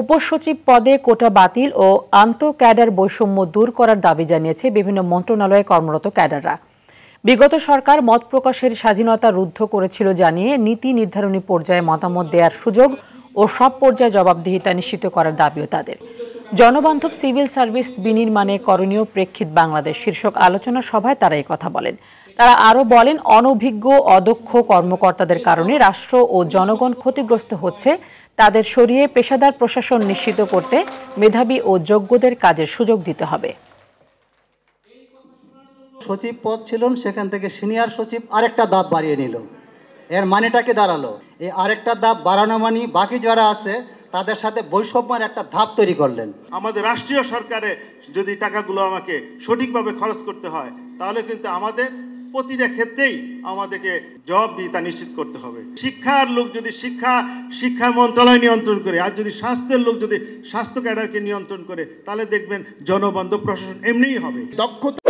উপসচিব পদে কোটা বাতিল ও আন্তঃক্যাডার বৈষম্য দূর করার দাবি জানিয়েছে বিভিন্ন মন্ত্রণালয়ে কর্মরত ক্যাডাররা। বিগত সরকার মত প্রকাশের স্বাধীনতা রুদ্ধ করেছিল জানিয়ে নীতি নির্ধারণী পর্যায়ে মতামত দেওয়ার সুযোগ ও সব পর্যায়ে জবাবদিহিতা নিশ্চিত করার দাবিও তাদের। জনবান্ধব সিভিল সার্ভিস বিনির্মাণে করণীয় প্রেক্ষিত বাংলাদেশ শীর্ষক আলোচনা সভায় তারা এই কথা বলেন। তারা আরও বলেন, অনভিজ্ঞ অদক্ষ কর্মকর্তাদের কারণে রাষ্ট্র ও জনগণ ক্ষতিগ্রস্ত হচ্ছে। তাদের সরিয়ে পেশাদার প্রশাসন নিশ্চিত করতে মেধাবী ও যোগ্যদের কাজের সুযোগ দিতে হবে। সচিব পদ ছিলেন, সেখান থেকে সিনিয়র সচিব আরেকটা ধাপ বাড়িয়ে নিল। এর মানেটাকে দাঁড়ালো, এই আরেকটা ধাপ বাড়ানো মানে বাকি যারা আছে তাদের সাথে বৈষম্যের একটা ধাপ তৈরি করলেন। আমাদের রাষ্ট্রীয় সরকারে যদি টাকাগুলো আমাকে সঠিকভাবে খরচ করতে হয়, তাহলে কিন্তু আমাদের প্রতিটা ক্ষেত্রেই আমাদেরকে জবাবদিহিতা নিশ্চিত করতে হবে। শিক্ষার লোক যদি শিক্ষা মন্ত্রণালয় নিয়ন্ত্রণ করে, আর যদি স্বাস্থ্যের লোক যদি স্বাস্থ্য ক্যাডারকে নিয়ন্ত্রণ করে, তাহলে দেখবেন জনবান্ধব প্রশাসন এমনিই হবে। দক্ষতা